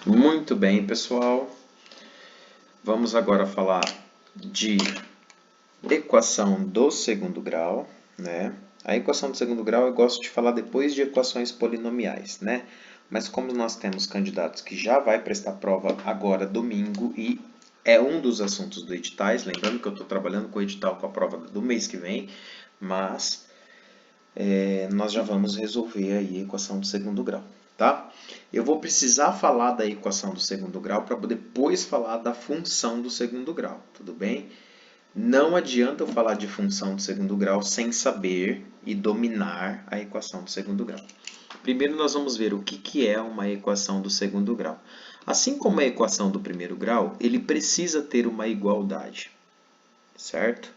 Muito bem, pessoal. Vamos agora falar de equação do segundo grau, né? A equação do segundo grau eu gosto de falar depois de equações polinomiais, né? Mas como nós temos candidatos que já vai prestar prova agora domingo e é um dos assuntos do editais, lembrando que eu estou trabalhando com o edital com a prova do mês que vem, mas nós já vamos resolver aí a equação do segundo grau, tá? Eu vou precisar falar da equação do segundo grau para depois falar da função do segundo grau, tudo bem? Não adianta eu falar de função do segundo grau sem saber e dominar a equação do segundo grau. Primeiro nós vamos ver o que é uma equação do segundo grau. Assim como a equação do primeiro grau, ele precisa ter uma igualdade, certo?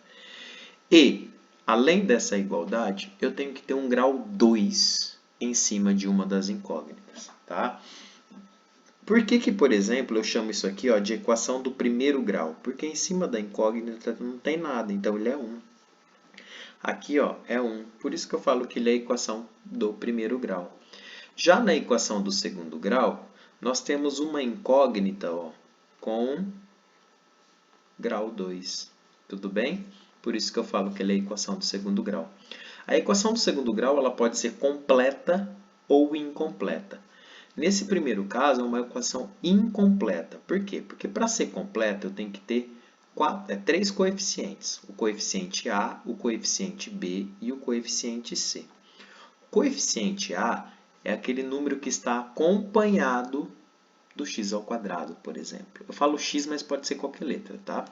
E, além dessa igualdade, eu tenho que ter um grau 2 em cima de uma das incógnitas, tá? Por que, por exemplo, eu chamo isso aqui de equação do primeiro grau? Porque em cima da incógnita não tem nada, então ele é 1. Aqui é 1, por isso que eu falo que ele é a equação do primeiro grau. Já na equação do segundo grau, nós temos uma incógnita com grau 2. Tudo bem? Por isso que eu falo que ele é a equação do segundo grau. A equação do segundo grau ela pode ser completa ou incompleta. Nesse primeiro caso, é uma equação incompleta. Por quê? Porque para ser completa, eu tenho que ter três coeficientes. O coeficiente A, o coeficiente B e o coeficiente C. O coeficiente A é aquele número que está acompanhado do x ao quadrado, por exemplo. Eu falo x, mas pode ser qualquer letra, tá?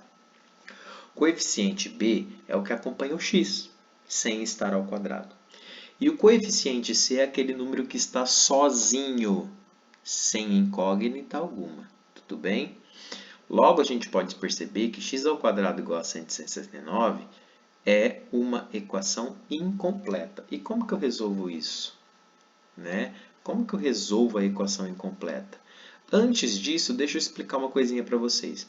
O coeficiente B é o que acompanha o x, sem estar ao quadrado. E o coeficiente C é aquele número que está sozinho, sem incógnita alguma. Tudo bem? Logo, a gente pode perceber que x ao quadrado igual a 169 é uma equação incompleta. E como que eu resolvo isso? Né? Como que eu resolvo a equação incompleta? Antes disso, deixa eu explicar uma coisinha para vocês.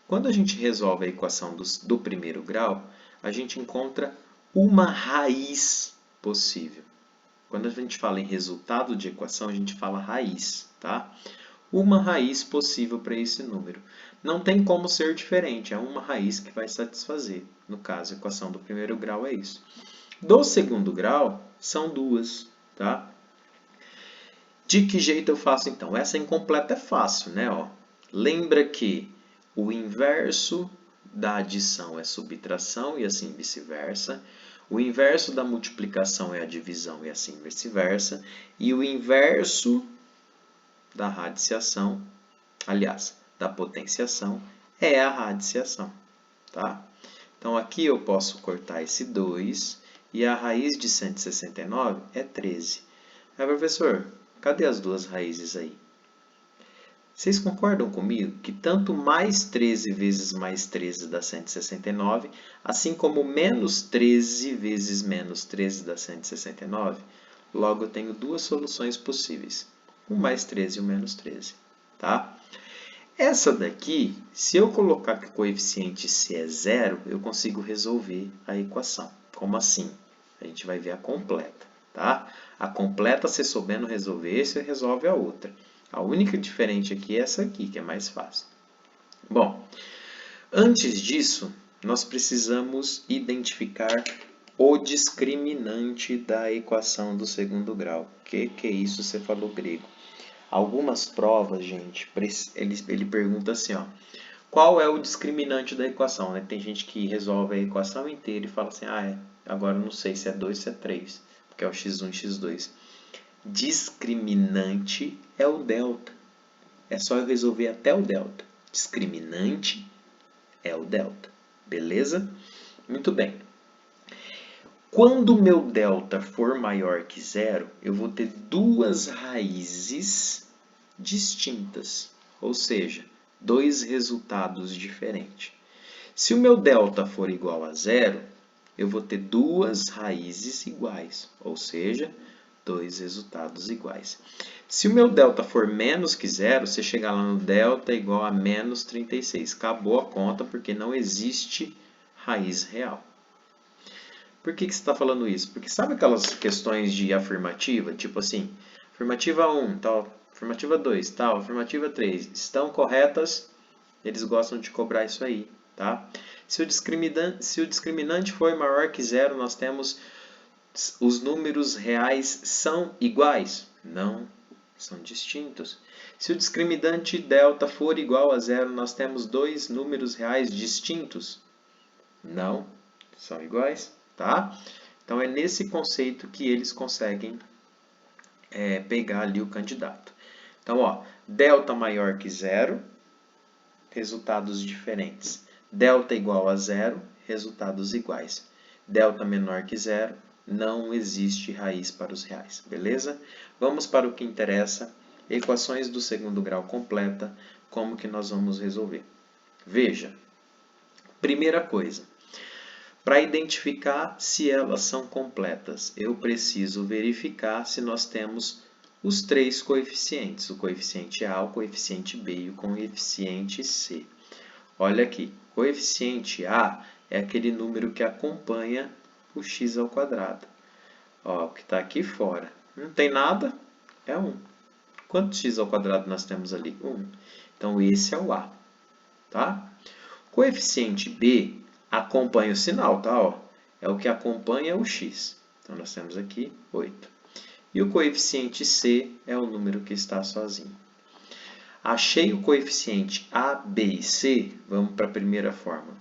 Quando a gente resolve a equação do primeiro grau, a gente encontra uma raiz possível. Quando a gente fala em resultado de equação, a gente fala raiz, tá? Uma raiz possível para esse número. Não tem como ser diferente, é uma raiz que vai satisfazer. No caso, a equação do primeiro grau é isso. Do segundo grau, são duas, tá? De que jeito eu faço então? Essa incompleta é fácil, né? Lembra que o inverso da adição é subtração e assim vice-versa. O inverso da multiplicação é a divisão e assim vice-versa. E o inverso da radiciação, aliás, da potenciação, é a radiciação, tá? Então, aqui eu posso cortar esse 2 e a raiz de 169 é 13. Professor, cadê as duas raízes aí? Vocês concordam comigo que tanto mais 13 vezes mais 13 dá 169, assim como menos 13 vezes menos 13 dá 169? Logo, eu tenho duas soluções possíveis, o mais 13 e o menos 13. Tá? Essa daqui, se eu colocar que o coeficiente C é zero, eu consigo resolver a equação. Como assim? A gente vai ver a completa. Tá? A completa, se soubendo resolver, você resolve a outra. A única diferente aqui é essa aqui, que é mais fácil. Bom, antes disso, nós precisamos identificar o discriminante da equação do segundo grau. O que é isso? Você falou grego. Algumas provas, gente, ele pergunta assim, qual é o discriminante da equação? Né? Tem gente que resolve a equação inteira e fala assim, agora eu não sei se é 2 ou se é 3, porque é o x1 e x2. Discriminante é o delta. É só eu resolver até o delta. Discriminante é o delta. Beleza? Muito bem. Quando o meu delta for maior que zero, eu vou ter duas raízes distintas, ou seja, dois resultados diferentes. Se o meu delta for igual a zero, eu vou ter duas raízes iguais, ou seja, dois resultados iguais. Se o meu delta for menos que zero, você chegar lá no delta igual a menos 36. Acabou a conta porque não existe raiz real. Por que você está falando isso? Porque sabe aquelas questões de afirmativa? Tipo assim, afirmativa 1, tal, Afirmativa 2, tal. Afirmativa 3, estão corretas? Eles gostam de cobrar isso aí, tá? Se o discriminante for maior que zero, nós temos os números reais são iguais? Não, são distintos. Se o discriminante delta for igual a zero, nós temos dois números reais distintos? Não, são iguais, tá? Então é nesse conceito que eles conseguem pegar ali o candidato. Então, ó, delta maior que zero, resultados diferentes. Delta igual a zero, resultados iguais. Delta menor que zero, não existe raiz para os reais, beleza? Vamos para o que interessa, equações do segundo grau completa, como que nós vamos resolver? Veja, primeira coisa, para identificar se elas são completas, eu preciso verificar se nós temos os três coeficientes, o coeficiente A, o coeficiente B e o coeficiente C. Olha aqui, coeficiente A é aquele número que acompanha o x ao quadrado. Ó, o que está aqui fora. Não tem nada, é 1. Quantos x ao quadrado nós temos ali? 1. Então, esse é o A. Tá? Coeficiente B acompanha o sinal, tá? Ó, é o que acompanha o x. Então, nós temos aqui 8. E o coeficiente C é o número que está sozinho. Achei o coeficiente A, B e C. Vamos para a primeira fórmula.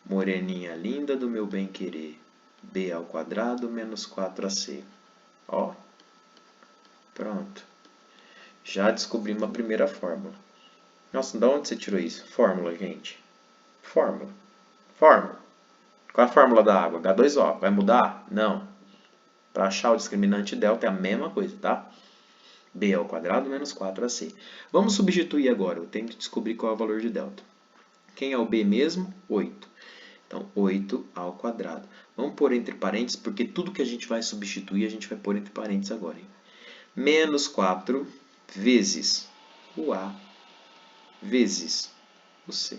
Moreninha linda do meu bem-querer. B ao quadrado menos 4AC. Ó, pronto. Já descobrimos a primeira fórmula. Nossa, de onde você tirou isso? Fórmula, gente. Fórmula. Fórmula. Qual é a fórmula da água? H2O. Vai mudar? Não. Para achar o discriminante delta é a mesma coisa, tá? B ao quadrado menos 4AC. Vamos substituir agora. Eu tenho que descobrir qual é o valor de delta. Quem é o B mesmo? 8. Então, 8 ao quadrado. Vamos pôr entre parênteses, porque tudo que a gente vai substituir, a gente vai pôr entre parênteses agora. Hein? Menos 4 vezes o A vezes o C.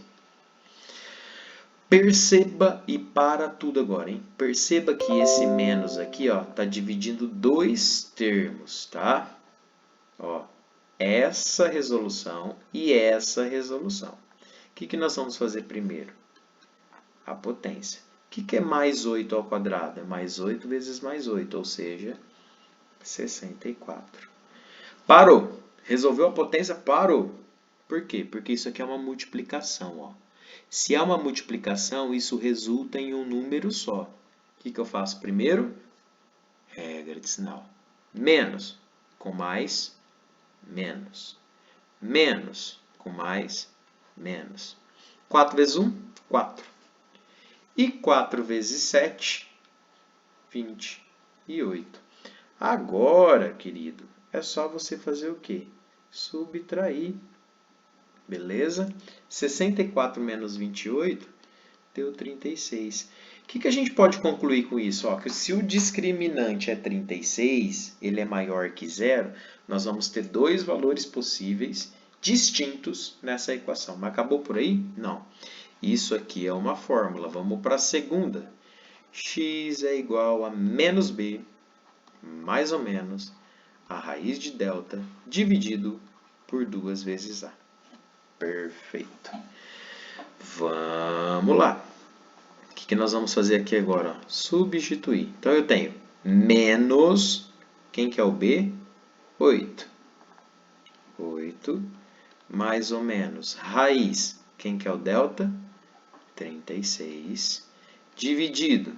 Perceba e para tudo agora, hein? Perceba que esse menos aqui, ó, tá dividindo dois termos, tá? Ó, essa resolução e essa resolução. O que nós vamos fazer primeiro? A potência. O que é mais 8 ao quadrado? É mais 8 vezes mais 8, ou seja, 64. Parou. Resolveu a potência? Parou. Por quê? Porque isso aqui é uma multiplicação. Ó. Se é uma multiplicação, isso resulta em um número só. O que eu faço primeiro? Regra de sinal. Menos com mais, menos. Menos com mais, menos. 4 vezes 1, 4. E 4 vezes 7, 28. Agora, querido, é só você fazer o quê? Subtrair. Beleza? 64 menos 28 deu 36. O que a gente pode concluir com isso? Ó, que se o discriminante é 36, ele é maior que zero, nós vamos ter dois valores possíveis distintos nessa equação. Mas acabou por aí? Não. Isso aqui é uma fórmula. Vamos para a segunda. X é igual a menos B, mais ou menos, a raiz de delta, dividido por 2 vezes A. Perfeito. Vamos lá. O que nós vamos fazer aqui agora? Substituir. Então, eu tenho menos, quem que é o B? 8. 8, mais ou menos, raiz, quem que é o delta? 36, dividido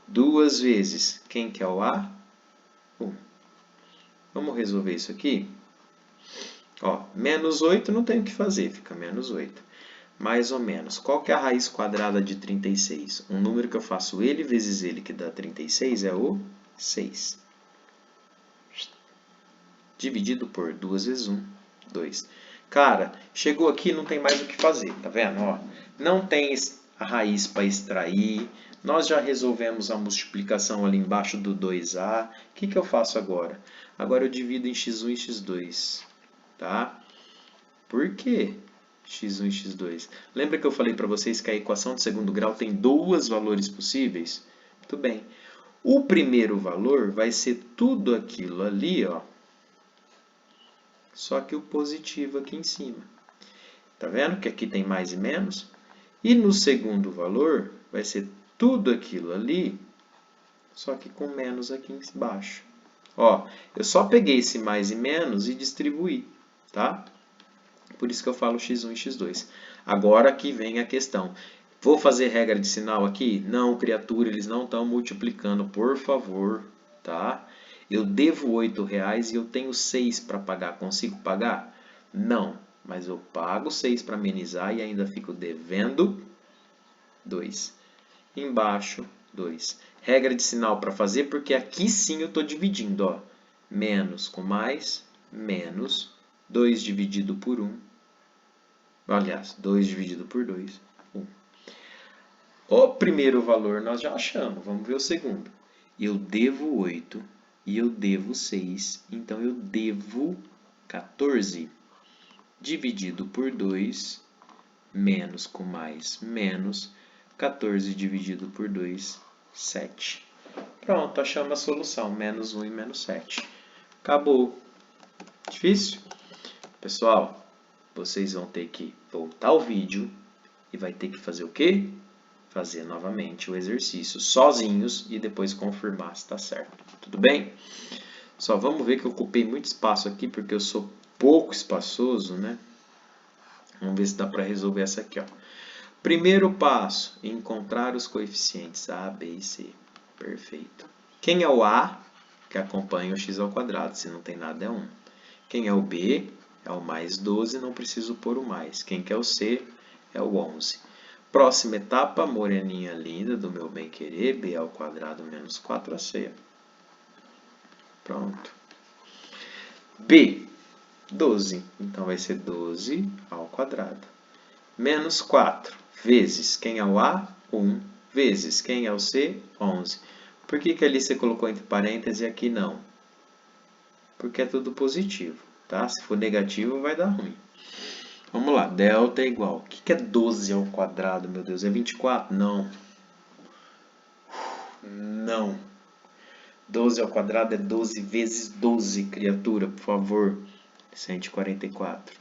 2 vezes, quem que é o A? 1. Vamos resolver isso aqui? Ó, menos 8 não tem o que fazer, fica menos 8. Mais ou menos. Qual que é a raiz quadrada de 36? Um número que eu faço ele vezes ele, que dá 36, é o 6. Dividido por 2 vezes 1, 2. Cara, chegou aqui, não tem mais o que fazer, tá vendo? Ó, não tem a raiz para extrair. Nós já resolvemos a multiplicação ali embaixo do 2A. O que eu faço agora? Agora eu divido em x1 e x2. Tá? Por quê? x1 e x2. Lembra que eu falei para vocês que a equação de segundo grau tem dois valores possíveis? Muito bem. O primeiro valor vai ser tudo aquilo ali, ó, só que o positivo aqui em cima. Tá vendo que aqui tem mais e menos? E no segundo valor, vai ser tudo aquilo ali, só que com menos aqui embaixo. Ó, eu só peguei esse mais e menos e distribuí, tá? Por isso que eu falo x1 e x2. Agora aqui vem a questão. Vou fazer regra de sinal aqui? Não, criatura, eles não estão multiplicando, por favor, tá? Eu devo R$8 e eu tenho 6 para pagar. Consigo pagar? Não, mas eu pago 6 para amenizar e ainda fico devendo 2. Embaixo, 2. Regra de sinal para fazer, porque aqui sim eu estou dividindo, ó. Menos com mais, menos 2 dividido por 1. Aliás, 2 dividido por 2, 1. O primeiro valor nós já achamos, vamos ver o segundo. Eu devo 8 e eu devo 6, então eu devo 14. Dividido por 2, menos com mais, menos 14 dividido por 2, 7. Pronto, achamos a solução, menos 1 e menos 7. Acabou. Difícil? Pessoal, vocês vão ter que voltar o vídeo e vai ter que fazer o quê? Fazer novamente o exercício sozinhos e depois confirmar se está certo. Tudo bem? Só vamos ver que eu ocupei muito espaço aqui porque eu sou pouco espaçoso, né? Vamos ver se dá para resolver essa aqui, ó. Primeiro passo, encontrar os coeficientes A, B e C. Perfeito. Quem é o A? Que acompanha o x ao quadrado. Se não tem nada, é 1. Quem é o B? É o mais 12, não preciso pôr o mais. Quem que é o C? É o 11. Próxima etapa, moreninha linda do meu bem-querer, b ao quadrado menos 4ac. Pronto. B, 12. Então, vai ser 12 ao quadrado. Menos 4 vezes, quem é o A? 1. Vezes, quem é o C? 11. Por que que ali você colocou entre parênteses e aqui não? Porque é tudo positivo, tá? Se for negativo, vai dar ruim. Vamos lá, delta é igual. O que é 12 ao quadrado, meu Deus? É 24? Não. Não. 12 ao quadrado é 12 vezes 12, criatura, por favor. 144.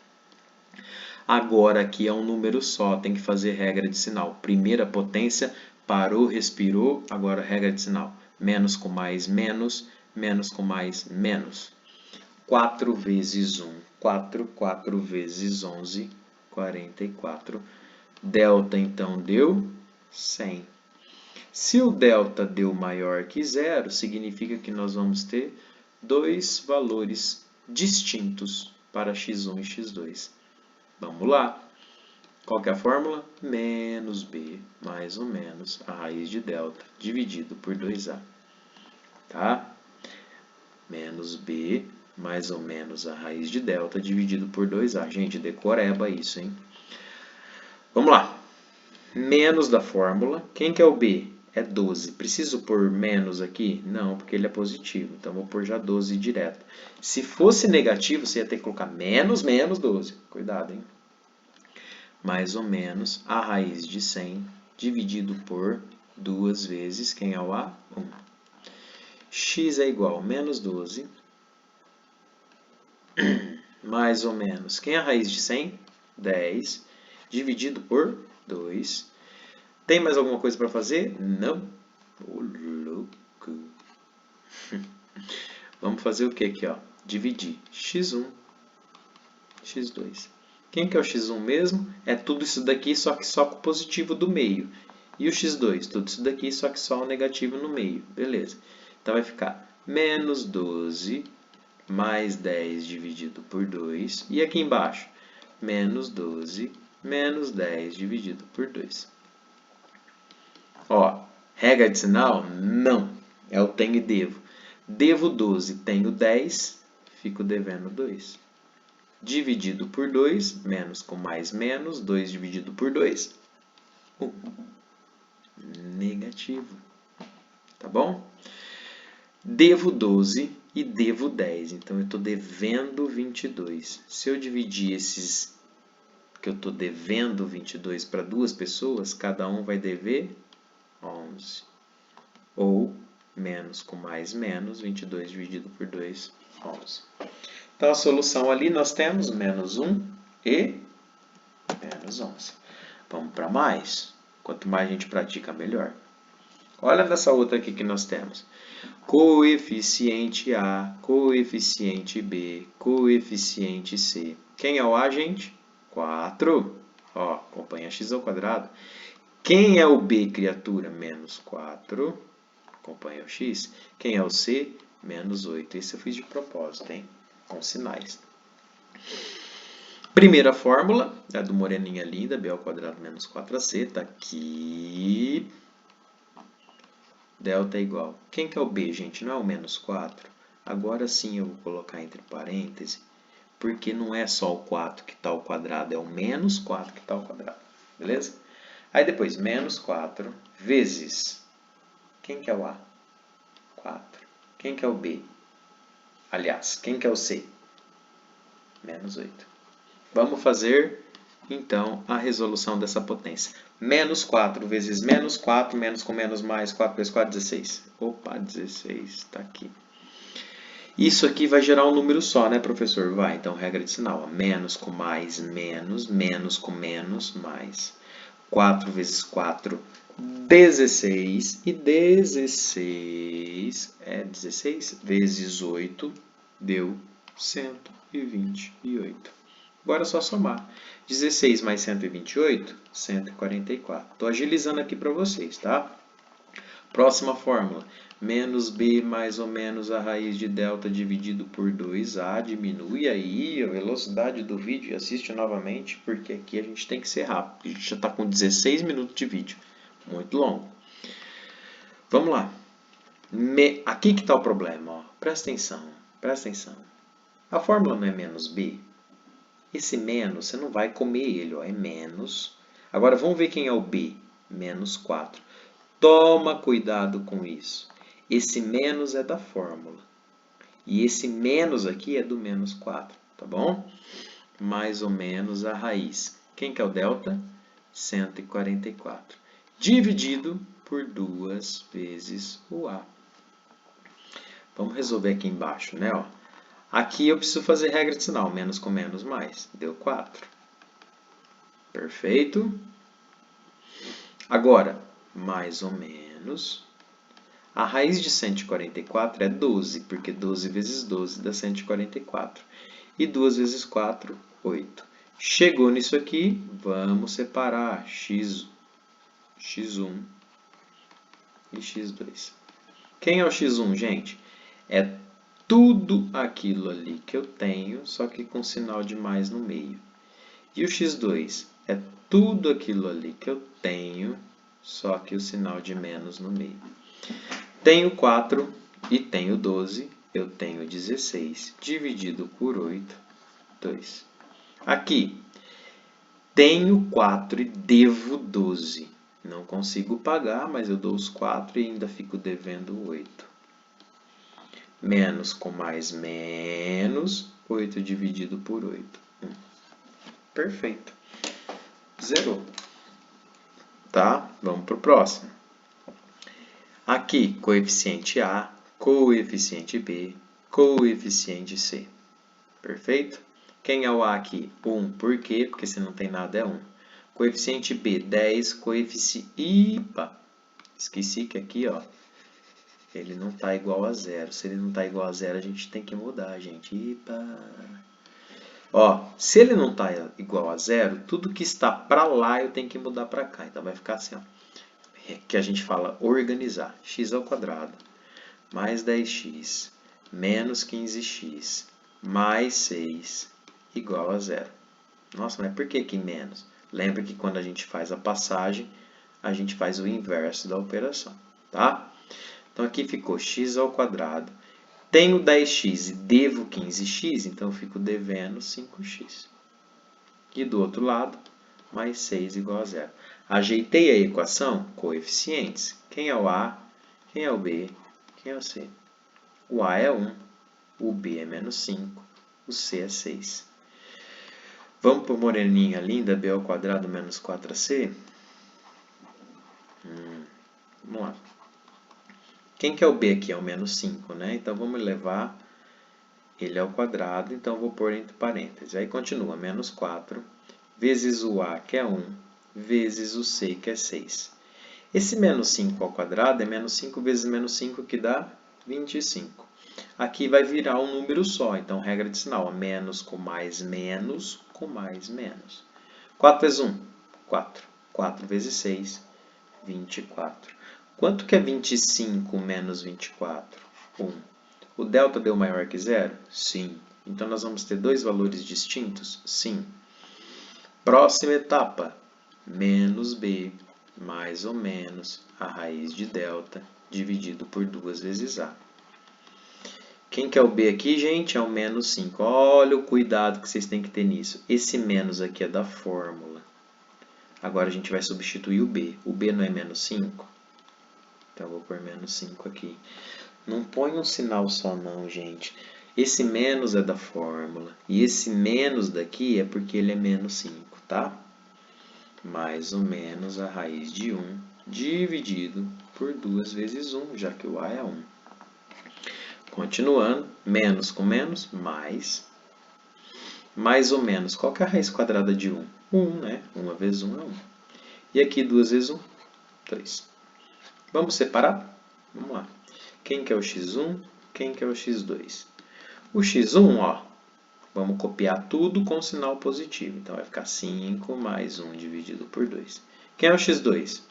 Agora aqui é um número só, tem que fazer regra de sinal. Primeira potência, parou, respirou, agora regra de sinal. Menos com mais, menos. Menos com mais, menos. 4 vezes 1, 4. 4 vezes 11, 44. Delta, então, deu 100. Se o delta deu maior que zero, significa que nós vamos ter dois valores distintos para x1 e x2. Vamos lá. Qual que é a fórmula? Menos b mais ou menos a raiz de delta dividido por 2a. Tá? Menos b mais ou menos a raiz de delta dividido por 2a. Gente, decoreba isso, hein? Vamos lá. Menos da fórmula. Quem que é o b? É 12. Preciso pôr menos aqui? Não, porque ele é positivo. Então, vou pôr já 12 direto. Se fosse negativo, você ia ter que colocar menos, menos 12. Cuidado, hein? Mais ou menos a raiz de 100 dividido por 2 vezes, quem é o A? 1. X é igual a menos 12 mais ou menos, quem é a raiz de 100? 10 dividido por 2. Tem mais alguma coisa para fazer? Não. Ô, louco. Vamos fazer o que aqui, ó? Dividir x1, x2. Quem que é o x1 mesmo? É tudo isso daqui, só que só com o positivo do meio. E o x2? Tudo isso daqui, só que só o negativo no meio. Beleza. Então, vai ficar menos 12 mais 10 dividido por 2. E aqui embaixo? Menos 12 menos 10 dividido por 2. Ó, regra de sinal? Não. É o tenho e devo. Devo 12, tenho 10, fico devendo 2. Dividido por 2, menos com mais menos, 2 dividido por 2, 1. Negativo. Tá bom? Devo 12 e devo 10, então eu estou devendo 22. Se eu dividir esses que eu estou devendo 22 para duas pessoas, cada um vai dever 11. Ou menos com mais menos, 22 dividido por 2, 11. Então, a solução ali nós temos menos 1 e menos 11. Vamos para mais. Quanto mais a gente pratica, melhor. Olha nessa outra aqui que nós temos. Coeficiente A, coeficiente B, coeficiente C. Quem é o A, gente? 4. Ó, acompanha x ao quadrado. Quem é o B, criatura? Menos 4. Acompanha o x. Quem é o C? Menos 8. Esse eu fiz de propósito, hein? Com sinais. Primeira fórmula é do moreninha linda, b ao quadrado menos 4ac. Está aqui. Delta é igual. Quem que é o b, gente? Não é o menos 4? Agora sim eu vou colocar entre parênteses, porque não é só o 4 que está ao quadrado, é o menos 4 que está ao quadrado. Beleza? Aí depois, menos 4 vezes. Quem que é o A? 4. Quem que é o B? Aliás, quem que é o C? Menos 8. Vamos fazer, então, a resolução dessa potência. Menos 4 vezes menos 4, menos com menos mais, 4 vezes 4, 16. Opa, 16, está aqui. Isso aqui vai gerar um número só, né, professor? Vai, então, regra de sinal. Menos com mais, menos, menos com menos, mais. 4 vezes 4, 16. E 16 é 16 vezes 8, deu 128. Agora é só somar. 16 mais 128, 144. Estou agilizando aqui para vocês, tá? Próxima fórmula. Menos b mais ou menos a raiz de delta dividido por 2a. Diminui aí a velocidade do vídeo e assiste novamente, porque aqui a gente tem que ser rápido. A gente já está com 16 minutos de vídeo. Muito longo. Vamos lá. Aqui que está o problema. Ó. Presta atenção. Presta atenção. A fórmula não é menos b? Esse menos, você não vai comer ele, ó, é menos. Agora, vamos ver quem é o B. Menos 4. Toma cuidado com isso. Esse menos é da fórmula. E esse menos aqui é do menos 4, tá bom? Mais ou menos a raiz. Quem que é o delta? 144. Dividido por 2 vezes o A. Vamos resolver aqui embaixo, né? Ó. Aqui eu preciso fazer regra de sinal. Menos com menos, mais. Deu 4. Perfeito? Agora, mais ou menos. A raiz de 144 é 12, porque 12 vezes 12 dá 144. E 2 vezes 4, 8. Chegou nisso aqui, vamos separar x1 e x2. Quem é o x1, gente? É tudo aquilo ali que eu tenho, só que com sinal de mais no meio. E o x2 é tudo aquilo ali que eu tenho, só que o sinal de menos no meio. Tenho 4 e tenho 12, eu tenho 16, dividido por 8, 2. Aqui, tenho 4 e devo 12. Não consigo pagar, mas eu dou os 4 e ainda fico devendo 8. Menos com mais menos, 8 dividido por 8. Perfeito. Zerou. Tá? Vamos para o próximo. Aqui, coeficiente A, coeficiente B, coeficiente C. Perfeito? Quem é o A aqui? 1. Por quê? Porque se não tem nada é 1. Coeficiente B, 10. Coeficiente... Ipa! Esqueci que aqui, ó, ele não está igual a 0. Se ele não está igual a 0, a gente tem que mudar, gente. Ipa! Ó, se ele não está igual a 0, tudo que está para lá eu tenho que mudar para cá. Então vai ficar assim, ó. Que a gente fala organizar. X ao quadrado mais 10x menos 15x mais 6 igual a 0. Nossa, mas por que aqui menos? Lembra que quando a gente faz a passagem, a gente faz o inverso da operação, tá? Então aqui ficou x ao quadrado. Tenho 10x e devo 15x, então eu fico devendo 5x. E do outro lado, mais 6 igual a 0. Ajeitei a equação, coeficientes. Quem é o A? Quem é o B? Quem é o C? O A é 1, o B é menos 5, o C é 6. Vamos para o moreninha linda, b ao quadrado menos 4ac? Vamos lá. Quem que é o B aqui? É o menos 5, né? Então vamos levar ele é o quadrado, então eu vou pôr entre parênteses. Aí continua, menos 4, vezes o a, que é 1, vezes o c, que é 6. Esse menos 5 ao quadrado é menos 5 vezes menos 5, que dá 25. Aqui vai virar um número só, então regra de sinal, ó, menos com mais menos, com mais menos. 4 vezes 1, 4. 4 vezes 6, 24. Quanto que é 25 menos 24? 1. O delta deu maior que zero? Sim. Então nós vamos ter dois valores distintos? Sim. Próxima etapa, menos b mais ou menos a raiz de delta dividido por 2 vezes a. Quem que é o b aqui, gente? É o menos 5. Olha o cuidado que vocês têm que ter nisso. Esse menos aqui é da fórmula. Agora a gente vai substituir o b. O b não é menos 5? Então eu vou pôr menos 5 aqui. Não põe um sinal só não, gente. Esse menos é da fórmula. E esse menos daqui é porque ele é menos 5, tá? Mais ou menos a raiz de 1 dividido por 2 vezes 1, já que o a é 1. Continuando, menos com menos, mais. Mais ou menos, qual que é a raiz quadrada de 1? 1, né? 1 vezes 1 é 1. E aqui 2 vezes 1, 3. Vamos separar? Vamos lá. Quem que é o x1? Quem que é o x2? O x1, ó, vamos copiar tudo com sinal positivo. Então, vai ficar 5 mais 1 dividido por 2. Quem é o x2?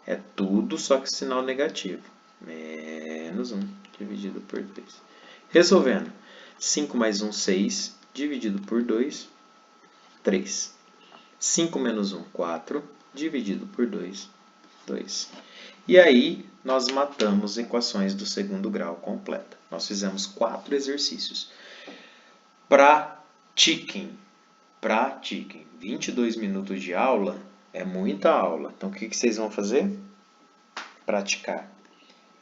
É tudo, só que sinal negativo. Menos 1 dividido por 2. Resolvendo. 5 mais 1, 6. Dividido por 2, 3. 5 menos 1, 4. Dividido por 2, 2. E aí, nós matamos equações do segundo grau completa. Nós fizemos 4 exercícios. Pratiquem. Pratiquem. 22 minutos de aula é muita aula. Então, o que vocês vão fazer? Praticar.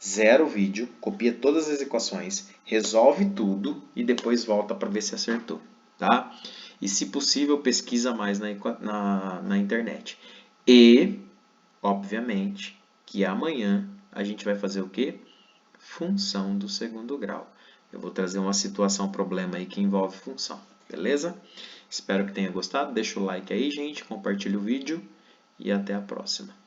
Zero o vídeo, copia todas as equações, resolve tudo e depois volta para ver se acertou, tá? E, se possível, pesquisa mais na internet. E, obviamente, que amanhã a gente vai fazer o quê? Função do segundo grau. Eu vou trazer uma situação, problema aí que envolve função, beleza? Espero que tenha gostado. Deixa o like aí, gente, compartilha o vídeo e até a próxima.